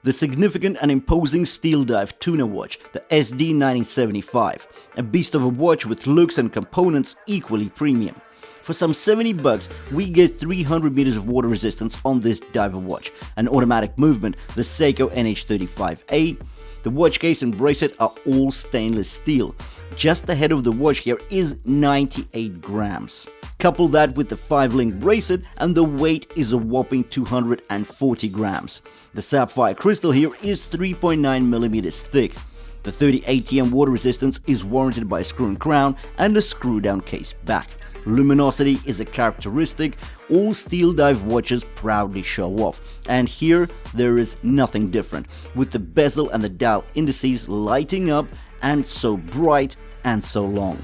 The significant and imposing Steeldive tuner watch, the SD1975, a beast of a watch with looks and components equally premium. For some $70, we get 300 meters of water resistance on this diver watch, an automatic movement, the Seiko NH35A. The watch case and bracelet are all stainless steel. Just the head of the watch here is 98 grams. Couple that with the 5-link bracelet and the weight is a whopping 240 grams. The sapphire crystal here is 3.9 millimeters thick. The 30 ATM water resistance is warranted by a screw and crown and a screw down case back. Luminosity is a characteristic all Steeldive watches proudly show off, and here there is nothing different, with the bezel and the dial indices lighting up and so bright and so long.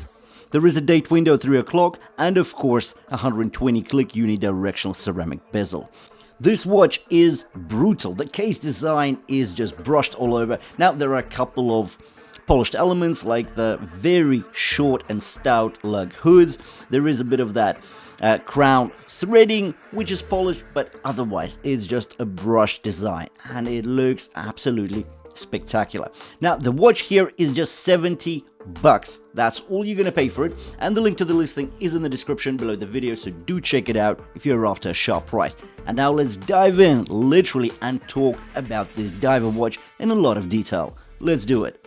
There is a date window 3 o'clock and of course a 120 click unidirectional ceramic bezel. This watch is brutal. The case design is just brushed all over. Now there are a couple of polished elements like the very short and stout lug hoods. There is a bit of that crown threading which is polished, but otherwise it's just a brushed design and it looks absolutely spectacular. Now the watch here is just $70. That's all you're gonna pay for it, and the link to the listing is in the description below the video, so do check it out if you're after a sharp price. And now let's dive in literally and talk about this diver watch in a lot of detail. Let's do it.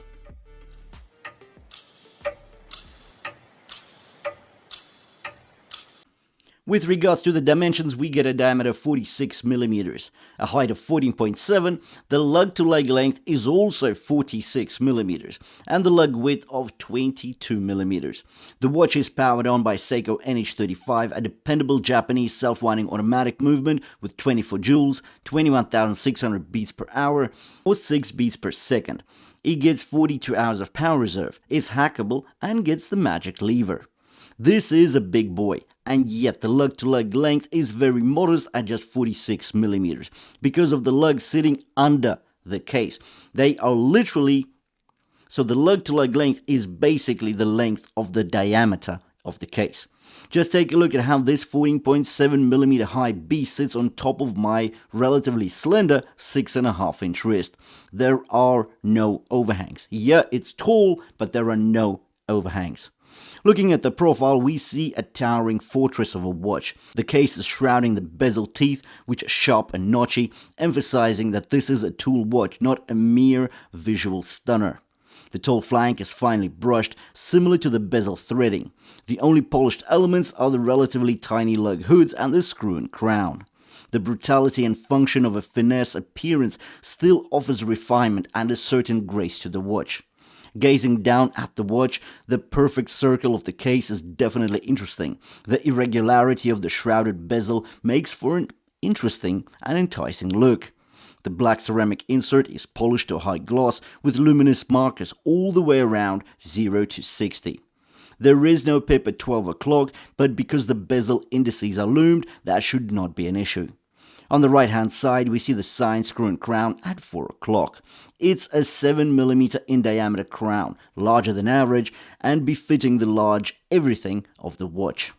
With regards to the dimensions, we get a diameter of 46 millimeters, a height of 14.7, the lug-to-leg length is also 46 millimeters, and the lug width of 22 millimeters. The watch is powered on by Seiko NH35, a dependable Japanese self-winding automatic movement with 24 joules, 21,600 beats per hour, or 6 beats per second. It gets 42 hours of power reserve, it's hackable, and gets the magic lever. This is a big boy, and yet the lug-to-lug length is very modest at just 46 millimeters because of the lug sitting under the case. They are literally, so the lug-to-lug length is basically the length of the diameter of the case. Just take a look at how this 14.7 millimeter high beast sits on top of my relatively slender 6.5 inch wrist. There are no overhangs. Yeah, it's tall, but there are no overhangs. Looking at the profile, we see a towering fortress of a watch. The case is shrouding the bezel teeth, which are sharp and notchy, emphasizing that this is a tool watch, not a mere visual stunner. The tall flank is finely brushed, similar to the bezel threading. The only polished elements are the relatively tiny lug hoods and the screw and crown. The brutality and function of a finesse appearance still offers refinement and a certain grace to the watch. Gazing down at the watch, the perfect circle of the case is definitely interesting. The irregularity of the shrouded bezel makes for an interesting and enticing look. The black ceramic insert is polished to high gloss with luminous markers all the way around 0 to 60. There is no pip at 12 o'clock, but because the bezel indices are loomed, that should not be an issue. On the right hand side, we see the sign, screw and crown at 4 o'clock. It's a 7mm in diameter crown, larger than average and befitting the large everything of the watch.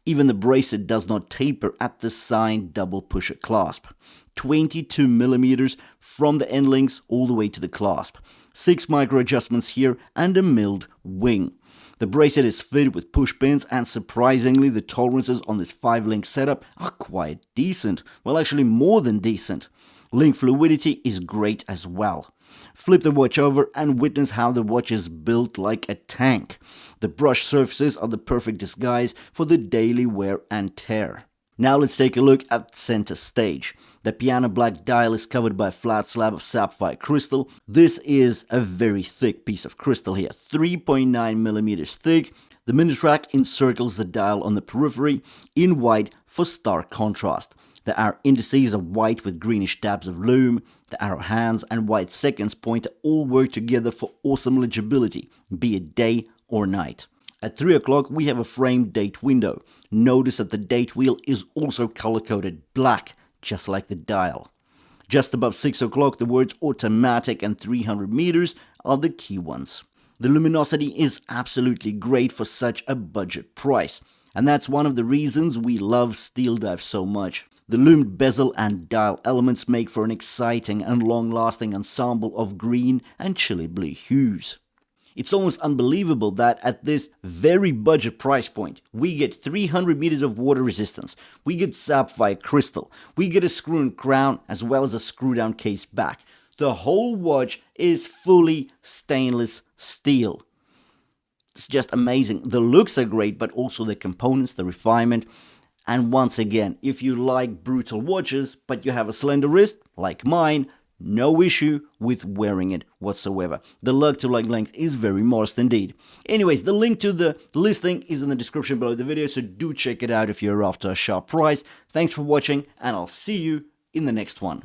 Even the bracelet does not taper at the sign double pusher clasp. 22mm from the end links all the way to the clasp. 6 micro adjustments here and a milled wing. The bracelet is fitted with push pins, and surprisingly the tolerances on this 5-link setup are quite decent. Well, actually more than decent. Link fluidity is great as well. Flip the watch over and witness how the watch is built like a tank. The brushed surfaces are the perfect disguise for the daily wear and tear. Now let's take a look at center stage. The piano black dial is covered by a flat slab of sapphire crystal. This is a very thick piece of crystal here, 3.9 millimeters thick. The minute rack encircles the dial on the periphery in white for stark contrast. The hour indices are white with greenish dabs of lume. The arrow hands and white seconds pointer all work together for awesome legibility, be it day or night. At 3 o'clock, we have a framed date window. Notice that the date wheel is also color-coded black, just like the dial. Just above 6 o'clock, the words automatic and 300 meters are the key ones. The luminosity is absolutely great for such a budget price. And that's one of the reasons we love Steeldive so much. The loomed bezel and dial elements make for an exciting and long-lasting ensemble of green and chilly blue hues. It's almost unbelievable that at this very budget price point, we get 300 meters of water resistance, we get sapphire crystal, we get a screw-in crown as well as a screw-down case back. The whole watch is fully stainless steel. It's just amazing. The looks are great, but also the components, the refinement. And once again, if you like brutal watches, but you have a slender wrist, like mine, no issue with wearing it whatsoever. The lug-to-lug length is very modest indeed. Anyways, the link to the listing is in the description below the video, so do check it out if you're after a sharp price. Thanks for watching, and I'll see you in the next one.